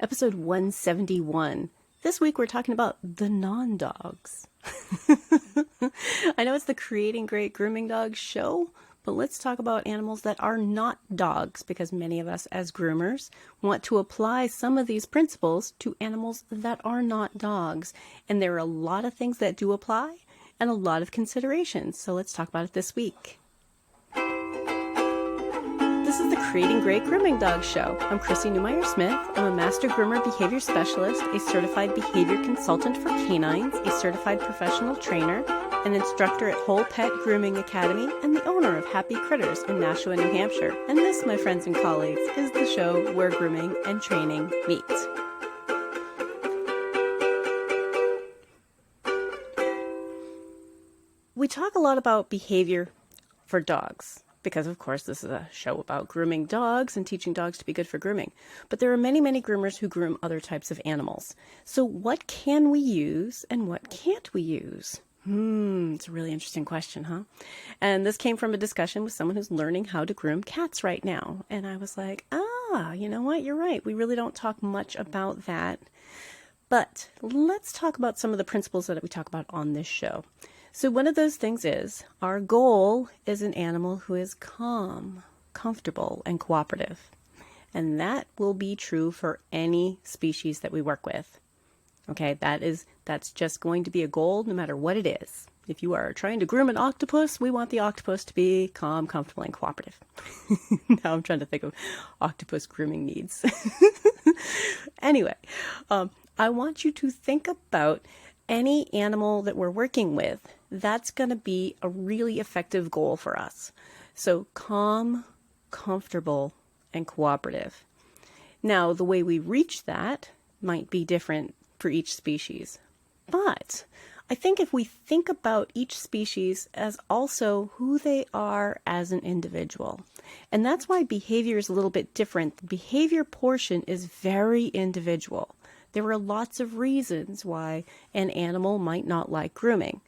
Episode 171. This week we're talking about the non-dogs. I know it's the Creating Great Grooming Dogs show, but let's talk about animals that are not dogs, because many of us as groomers want to apply some of these principles to animals that are not dogs. And there are a lot of things that do apply and a lot of considerations. So let's talk about it this week. This is the Creating Great Grooming Dog Show. I'm Chrissy Newmeyer-Smith. I'm a Master Groomer Behavior Specialist, a Certified Behavior Consultant for Canines, a Certified Professional Trainer, an instructor at Whole Pet Grooming Academy, and the owner of Happy Critters in Nashua, New Hampshire. And this, my friends and colleagues, is the show where grooming and training meet. We talk a lot about behavior for dogs, because of course this is a show about grooming dogs and teaching dogs to be good for grooming. But there are many, many groomers who groom other types of animals. So what can we use and what can't we use? It's a really interesting question, huh? And this came from a discussion with someone who's learning how to groom cats right now. And I was like, you know what? You're right. We really don't talk much about that. But let's talk about some of the principles that we talk about on this show. So one of those things is, our goal is an animal who is calm, comfortable, and cooperative. And that will be true for any species that we work with. Okay, that's just going to be a goal no matter what it is. If you are trying to groom an octopus, we want the octopus to be calm, comfortable, and cooperative. Now I'm trying to think of octopus grooming needs. Anyway, I want you to think about any animal that we're working with. That's going to be a really effective goal for us. So calm, comfortable, and cooperative. Now, the way we reach that might be different for each species. But I think if we think about each species as also who they are as an individual, and that's why behavior is a little bit different. The behavior portion is very individual. There are lots of reasons why an animal might not like grooming.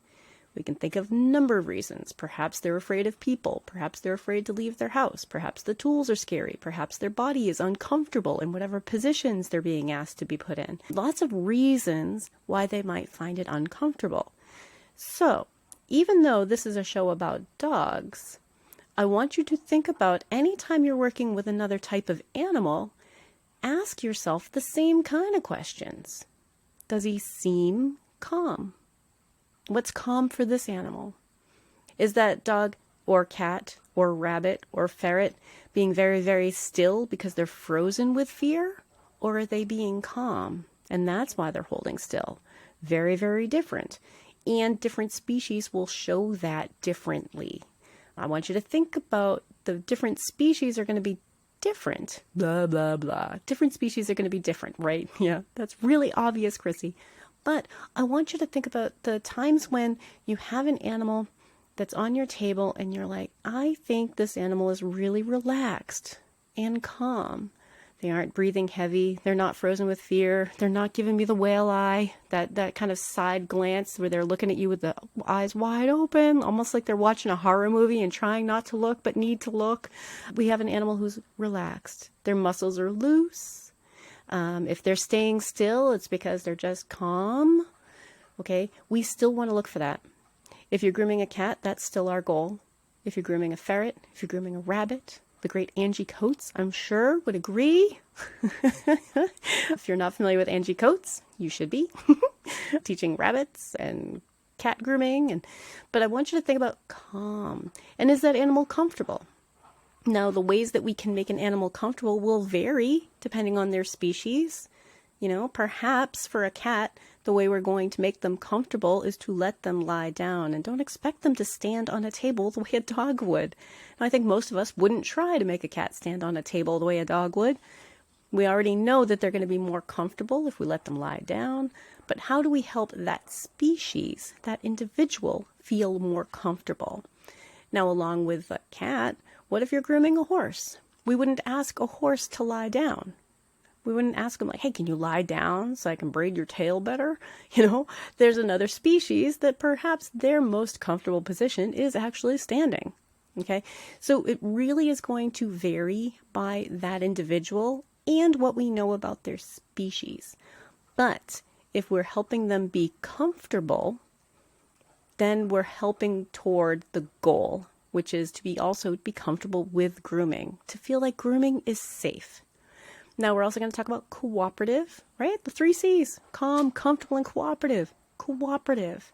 We can think of a number of reasons. Perhaps they're afraid of people. Perhaps they're afraid to leave their house. Perhaps the tools are scary. Perhaps their body is uncomfortable in whatever positions they're being asked to be put in. Lots of reasons why they might find it uncomfortable. So, even though this is a show about dogs, I want you to think about any time you're working with another type of animal, ask yourself the same kind of questions. Does he seem calm? What's calm for this animal? Is that dog or cat or rabbit or ferret being very, very still because they're frozen with fear? Or are they being calm? And that's why they're holding still. Very, very different. And different species will show that differently. I want you to think about the different species are going to be different. Blah, blah, blah. Different species are going to be different, right? Yeah, that's really obvious, Chrissy. But I want you to think about the times when you have an animal that's on your table and you're like, I think this animal is really relaxed and calm. They aren't breathing heavy. They're not frozen with fear. They're not giving me the whale eye, that kind of side glance where they're looking at you with the eyes wide open, almost like they're watching a horror movie and trying not to look but need to look. We have an animal who's relaxed. Their muscles are loose. If they're staying still, it's because they're just calm. Okay, we still want to look for that. If you're grooming a cat, that's still our goal. If you're grooming a ferret, if you're grooming a rabbit, the great Angie Coates, I'm sure, would agree. If you're not familiar with Angie Coates, you should be. Teaching rabbits and cat grooming. But I want you to think about calm. And is that animal comfortable? Now, the ways that we can make an animal comfortable will vary depending on their species. You know, perhaps for a cat, the way we're going to make them comfortable is to let them lie down and don't expect them to stand on a table the way a dog would. And I think most of us wouldn't try to make a cat stand on a table the way a dog would. We already know that they're going to be more comfortable if we let them lie down. But how do we help that species, that individual, feel more comfortable? Now, along with a cat, what if you're grooming a horse? We wouldn't ask a horse to lie down. We wouldn't ask them like, hey, can you lie down so I can braid your tail better? You know, there's another species that perhaps their most comfortable position is actually standing. Okay, so it really is going to vary by that individual and what we know about their species. But if we're helping them be comfortable, then we're helping toward the goal, which is to also be comfortable with grooming, to feel like grooming is safe. Now we're also going to talk about cooperative, right? The 3 C's: calm, comfortable, and cooperative. Cooperative.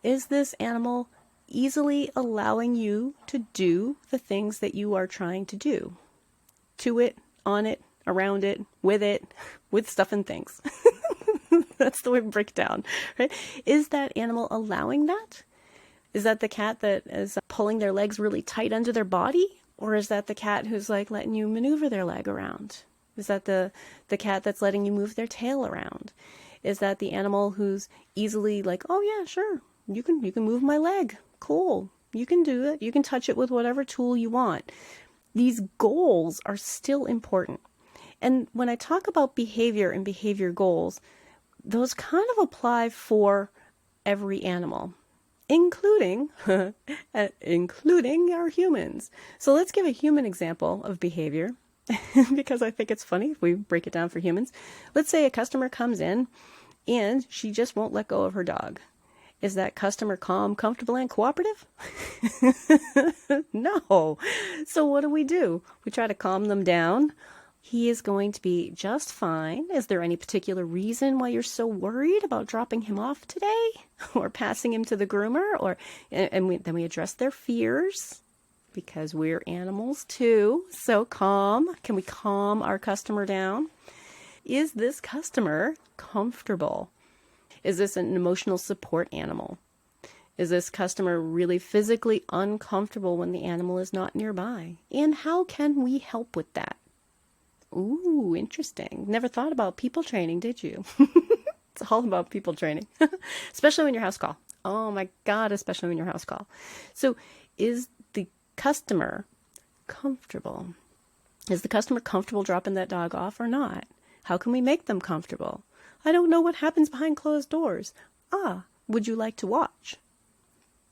Is this animal easily allowing you to do the things that you are trying to do? To it, on it, around it, with stuff and things. That's the way we break it down, right? Is that animal allowing that? Is that the cat that is pulling their legs really tight under their body? Or is that the cat who's like letting you maneuver their leg around? Is that the cat that's letting you move their tail around? Is that the animal who's easily like, oh yeah, sure, you can move my leg. Cool. You can do it. You can touch it with whatever tool you want. These goals are still important. And when I talk about behavior and behavior goals, those kind of apply for every animal, including our humans. So let's give a human example of behavior because I think it's funny if we break it down for humans. Let's say a customer comes in and she just won't let go of her dog. Is that customer calm, comfortable, and cooperative? No. So what do? We try to calm them down. He is going to be just fine. Is there any particular reason why you're so worried about dropping him off today or passing him to the groomer? Then we address their fears because we're animals too. So calm. Can we calm our customer down? Is this customer comfortable? Is this an emotional support animal? Is this customer really physically uncomfortable when the animal is not nearby? And how can we help with that? Ooh, interesting. Never thought about people training, did you? It's all about people training, especially when you're house call. Oh my God, especially when you're house call. So is the customer comfortable? Is the customer comfortable dropping that dog off or not? How can we make them comfortable? I don't know what happens behind closed doors. Would you like to watch?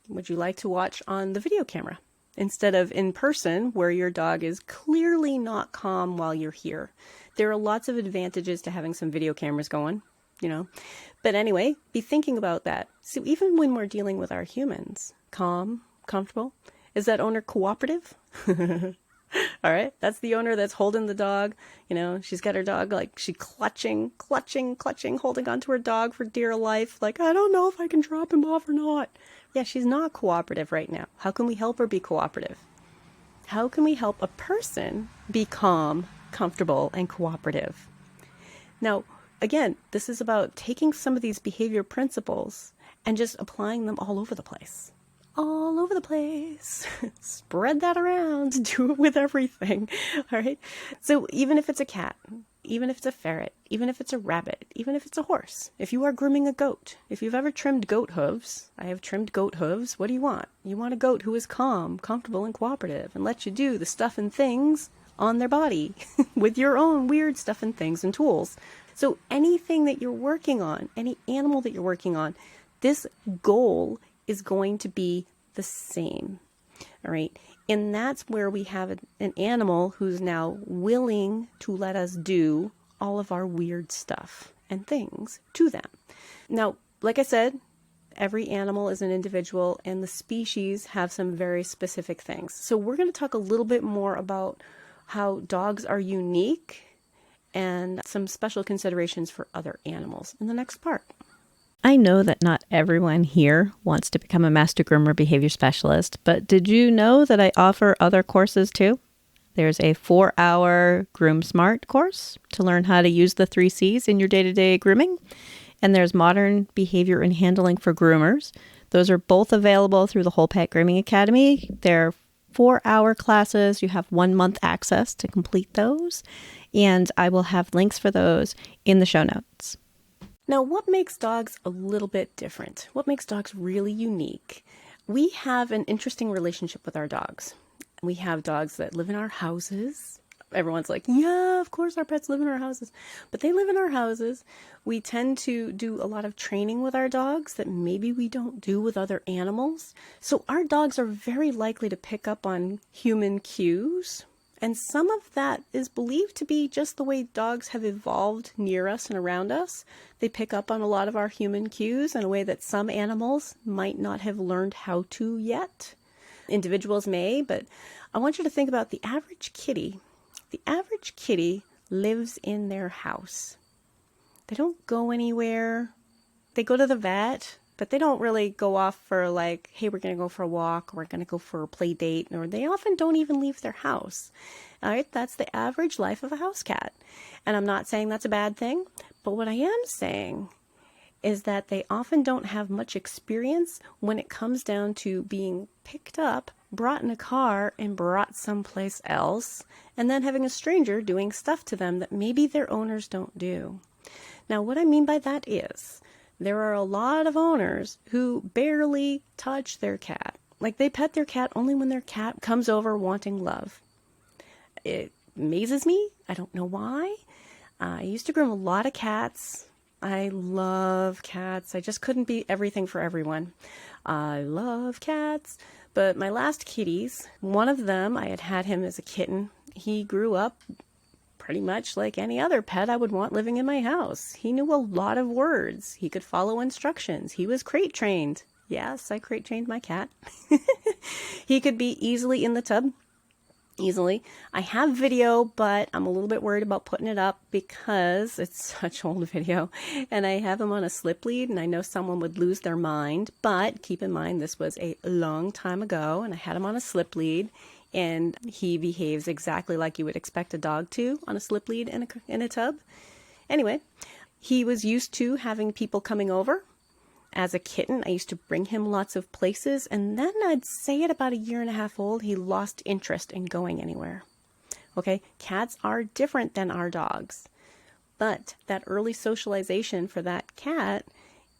Would you like to watch on the video camera instead of in person where your dog is clearly not calm while you're here? There are lots of advantages to having some video cameras going, But anyway, be thinking about that. So even when we're dealing with our humans, calm, comfortable, is that owner cooperative? All right. That's the owner that's holding the dog. She's got her dog, like she clutching, holding onto her dog for dear life. Like, I don't know if I can drop him off or not. Yeah, she's not cooperative right now. How can we help her be cooperative? How can we help a person be calm, comfortable, and cooperative? Now, again, this is about taking some of these behavior principles and just applying them all over the place. All over the place. Spread that around. Do it with everything. All right. So even if it's a cat, even if it's a ferret, even if it's a rabbit, even if it's a horse, if you are grooming a goat, if you've ever trimmed goat hooves, I have trimmed goat hooves. What do you want? You want a goat who is calm, comfortable, and cooperative and lets you do the stuff and things on their body with your own weird stuff and things and tools. So anything that you're working on, any animal that you're working on, this goal is going to be the same. All right. And that's where we have an animal who's now willing to let us do all of our weird stuff and things to them. Now, like I said, every animal is an individual and the species have some very specific things. So we're going to talk a little bit more about how dogs are unique and some special considerations for other animals in the next part. I know that not everyone here wants to become a master groomer behavior specialist, but did you know that I offer other courses too? There's a 4-hour Groom Smart course to learn how to use the 3 C's in your day-to-day grooming. And there's modern behavior and handling for groomers. Those are both available through the Whole Pet Grooming Academy. They're 4-hour classes. You have 1 month access to complete those. And I will have links for those in the show notes. Now, what makes dogs a little bit different? What makes dogs really unique? We have an interesting relationship with our dogs. We have dogs that live in our houses. Everyone's like, yeah, of course our pets live in our houses. But they live in our houses. We tend to do a lot of training with our dogs that maybe we don't do with other animals. So our dogs are very likely to pick up on human cues And some of that is believed to be just the way dogs have evolved near us and around us. They pick up on a lot of our human cues in a way that some animals might not have learned how to yet. Individuals may, but I want you to think about the average kitty. The average kitty lives in their house. They don't go anywhere. They go to the vet, but they don't really go off for like, hey, we're going to go for a walk, or we're going to go for a play date, or they often don't even leave their house. All right, that's the average life of a house cat. And I'm not saying that's a bad thing, but what I am saying is that they often don't have much experience when it comes down to being picked up, brought in a car, and brought someplace else, and then having a stranger doing stuff to them that maybe their owners don't do. Now, what I mean by that is, there are a lot of owners who barely touch their cat. Like, they pet their cat only when their cat comes over wanting love. It amazes me. I don't know why. I used to groom a lot of cats. I love cats. I just couldn't be everything for everyone. I love cats. But my last kitties, one of them, I had him as a kitten. He grew up pretty much like any other pet I would want living in my house. He knew a lot of words. He could follow instructions. He was crate trained. Yes, I crate trained my cat. He could be easily in the tub. Easily. I have video, but I'm a little bit worried about putting it up because it's such old video. And I have him on a slip lead, and I know someone would lose their mind. But keep in mind, this was a long time ago, and I had him on a slip lead. And he behaves exactly like you would expect a dog to on a slip lead in a tub. Anyway, he was used to having people coming over. As a kitten, I used to bring him lots of places, and then I'd say at about 1.5 years old, he lost interest in going anywhere. Okay, cats are different than our dogs. But that early socialization for that cat,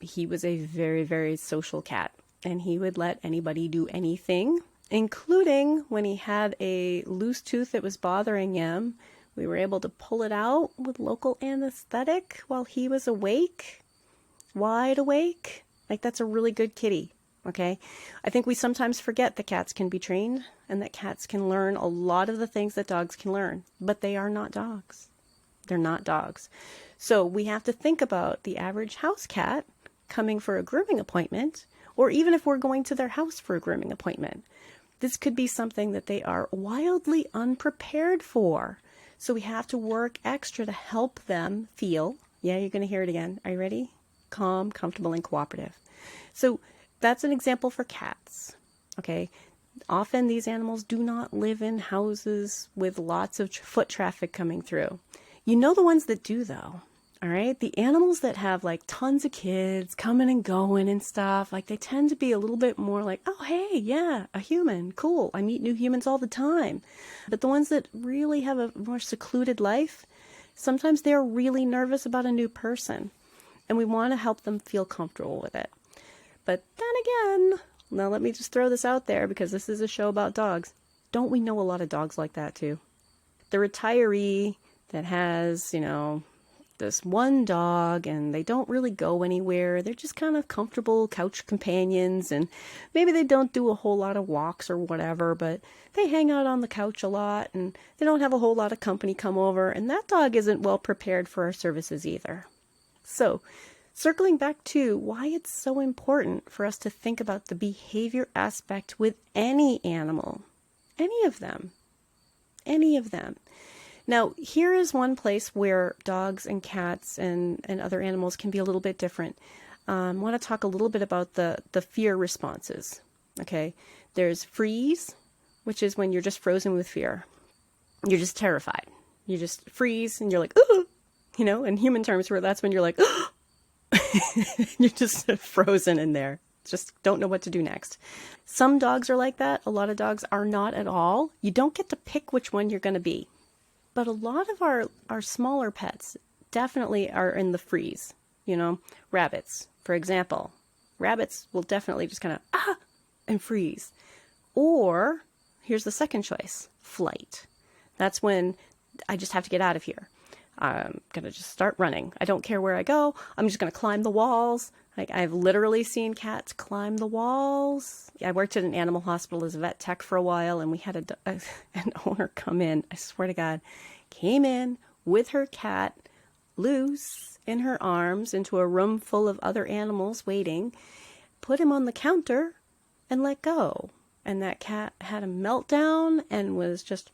he was a very, very social cat. And he would let anybody do anything, including when he had a loose tooth that was bothering him. We were able to pull it out with local anesthetic while he was awake, wide awake. Like, that's a really good kitty, okay? I think we sometimes forget that cats can be trained and that cats can learn a lot of the things that dogs can learn, but they are not dogs. They're not dogs. So we have to think about the average house cat coming for a grooming appointment, or even if we're going to their house for a grooming appointment. This could be something that they are wildly unprepared for. So we have to work extra to help them feel, yeah, you're going to hear it again. Are you ready? Calm, comfortable, and cooperative. So that's an example for cats, okay? Often these animals do not live in houses with lots of foot traffic coming through. You know the ones that do, though, all right? The animals that have like tons of kids coming and going and stuff, like they tend to be a little bit more like, oh, hey, yeah, a human, cool. I meet new humans all the time. But the ones that really have a more secluded life, sometimes they're really nervous about a new person. And we want to help them feel comfortable with it. But then again, now let me just throw this out there because this is a show about dogs. Don't we know a lot of dogs like that too? The retiree that has, this one dog and they don't really go anywhere. They're just kind of comfortable couch companions, and maybe they don't do a whole lot of walks or whatever, but they hang out on the couch a lot and they don't have a whole lot of company come over, and that dog isn't well prepared for our services either. So, circling back to why it's so important for us to think about the behavior aspect with any animal, any of them. Now, here is one place where dogs and cats and other animals can be a little bit different. I want to talk a little bit about the fear responses, okay? There's freeze, which is when you're just frozen with fear. You're just terrified. You just freeze and you're like, ooh! In human terms, where that's when you're like, oh! You're just frozen in there. Just don't know what to do next. Some dogs are like that. A lot of dogs are not at all. You don't get to pick which one you're going to be. But a lot of our smaller pets definitely are in the freeze. Rabbits, for example. Rabbits will definitely just kind of, and freeze. Or, here's the second choice, flight. That's when I just have to get out of here. I'm going to just start running. I don't care where I go. I'm just going to climb the walls. Like, I've literally seen cats climb the walls. I worked at an animal hospital as a vet tech for a while, and we had an owner come in, I swear to God, came in with her cat loose in her arms into a room full of other animals waiting, put him on the counter, and let go. And that cat had a meltdown and was just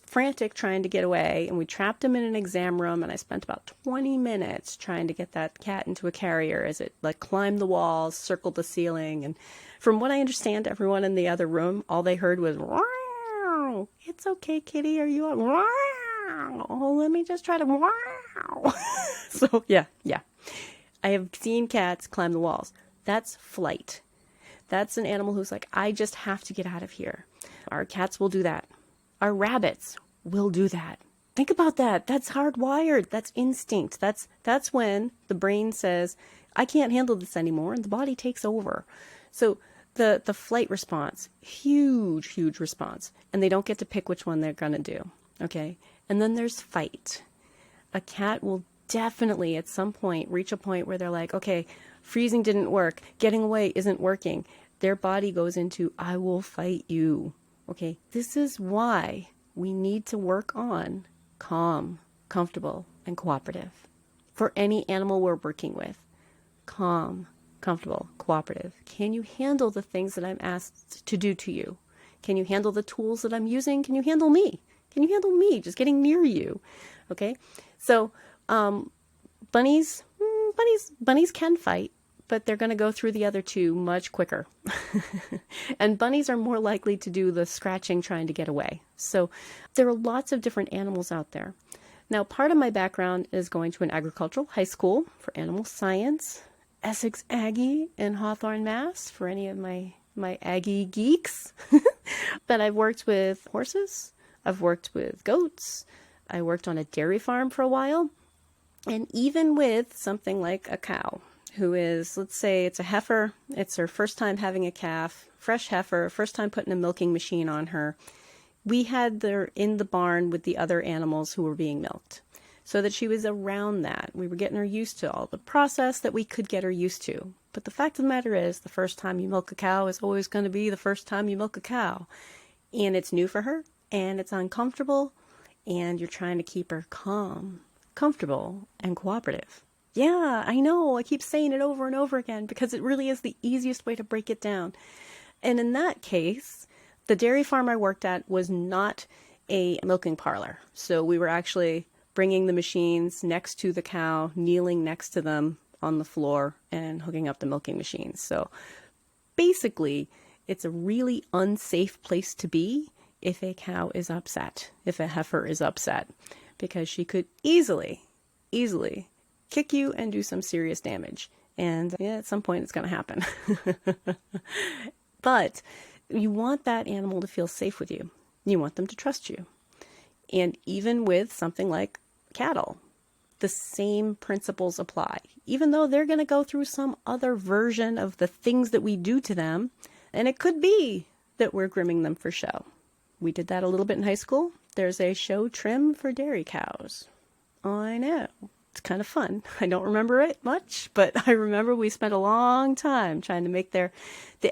frantic trying to get away. And we trapped him in an exam room, and I spent about 20 minutes trying to get that cat into a carrier as it like climbed the walls, circled the ceiling. And from what I understand, everyone in the other room, all they heard was, "Wow, it's okay, kitty, are you up? Wow, oh, let me just try to, wow." So yeah. I have seen cats climb the walls. That's flight. That's an animal who's like, I just have to get out of here. Our cats will do that. Our rabbits will do that. Think about that. That's hardwired. That's instinct. That's when the brain says, I can't handle this anymore, and the body takes over. So the flight response, huge response. And they don't get to pick which one they're going to do. Okay? And then there's fight. A cat will definitely at some point reach a point where they're like, okay, freezing didn't work. Getting away isn't working. Their body goes into, I will fight you. Okay, this is why we need to work on calm, comfortable, and cooperative. For any animal we're working with, calm, comfortable, cooperative. Can you handle the things that I'm asked to do to you? Can you handle the tools that I'm using? Can you handle me? Can you handle me just getting near you? Okay, so bunnies can fight, but they're going to go through the other two much quicker. And bunnies are more likely to do the scratching trying to get away. So there are lots of different animals out there. Now, part of my background is going to an agricultural high school for animal science, Essex Aggie in Hawthorne, Mass, for any of my Aggie geeks. But I've worked with horses, I've worked with goats, I worked on a dairy farm for a while, and even with something like a cow, who is, let's say it's a heifer, it's her first time having a calf, fresh heifer, first time putting a milking machine on her. We had her in the barn with the other animals who were being milked, so that she was around that. We were getting her used to all the process that we could get her used to. But the fact of the matter is, the first time you milk a cow is always going to be the first time you milk a cow. And it's new for her, and it's uncomfortable, and you're trying to keep her calm, comfortable, and cooperative. Yeah, I know. I keep saying it over and over again because it really is the easiest way to break it down. And in that case, the dairy farm I worked at was not a milking parlor. So we were actually bringing the machines next to the cow, kneeling next to them on the floor and hooking up the milking machines. So basically, it's a really unsafe place to be if a cow is upset, if a heifer is upset, because she could easily kick you and do some serious damage. And yeah, at some point it's going to happen. But you want that animal to feel safe with you. You want them to trust you. And even with something like cattle, the same principles apply. Even though they're going to go through some other version of the things that we do to them, and it could be that we're grooming them for show. We did that a little bit in high school. There's a show trim for dairy cows. I know. It's kind of fun. I don't remember it much, but I remember we spent a long time trying to make the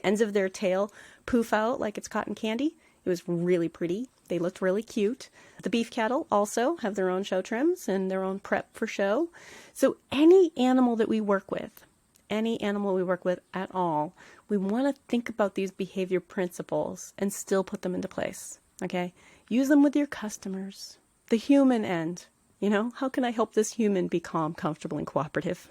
ends of their tail poof out like it's cotton candy. It was really pretty. They looked really cute. The beef cattle also have their own show trims and their own prep for show. So any animal that we work with, at all, we want to think about these behavior principles and still put them into place. Okay? Use them with your customers. The human end. You know, how can I help this human be calm, comfortable, and cooperative?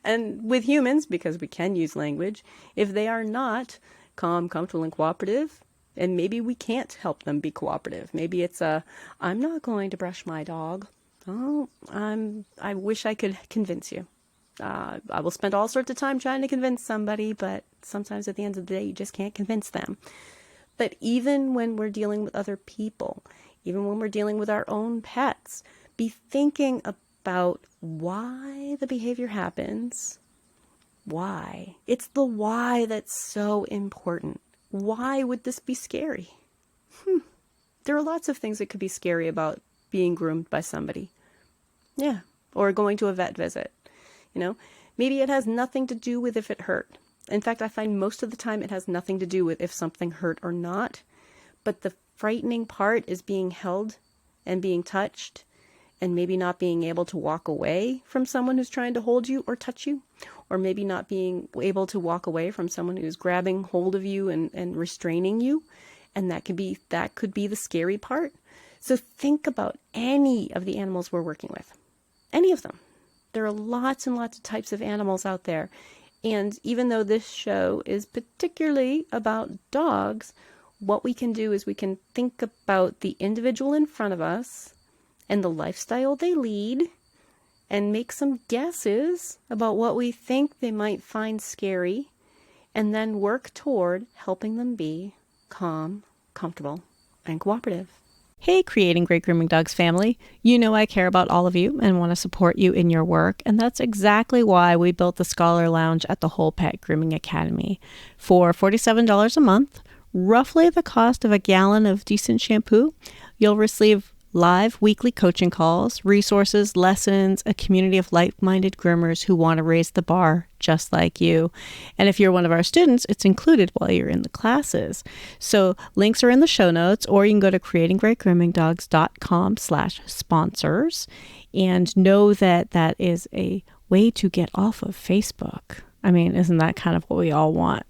And with humans, because we can use language, if they are not calm, comfortable, and cooperative, and maybe we can't help them be cooperative. Maybe it's I'm not going to brush my dog. Oh, I wish I could convince you. I will spend all sorts of time trying to convince somebody, but sometimes at the end of the day, you just can't convince them. But even when we're dealing with other people, even when we're dealing with our own pets, be thinking about why the behavior happens. Why? It's the why that's so important. Why would this be scary? There are lots of things that could be scary about being groomed by somebody. Yeah. Or going to a vet visit. Maybe it has nothing to do with if it hurt. In fact, I find most of the time it has nothing to do with if something hurt or not. But the frightening part is being held and being touched and maybe not being able to walk away from someone who's trying to hold you or touch you, or maybe not being able to walk away from someone who's grabbing hold of you and restraining you. And that could be the scary part. So think about any of the animals we're working with. Any of them. There are lots and lots of types of animals out there. And even though this show is particularly about dogs, what we can do is we can think about the individual in front of us and the lifestyle they lead and make some guesses about what we think they might find scary, and then work toward helping them be calm, comfortable, and cooperative. Hey, Creating Great Grooming Dogs family. You know I care about all of you and want to support you in your work, and that's exactly why we built the Scholar Lounge at the Whole Pet Grooming Academy. For $47 a month, roughly the cost of a gallon of decent shampoo, you'll receive live weekly coaching calls, resources, lessons, a community of like-minded groomers who want to raise the bar just like you. And if you're one of our students, it's included while you're in the classes. So links are in the show notes, or you can go to creatinggreatgroomingdogs.com/sponsors and know that that is a way to get off of Facebook. I mean, isn't that kind of what we all want?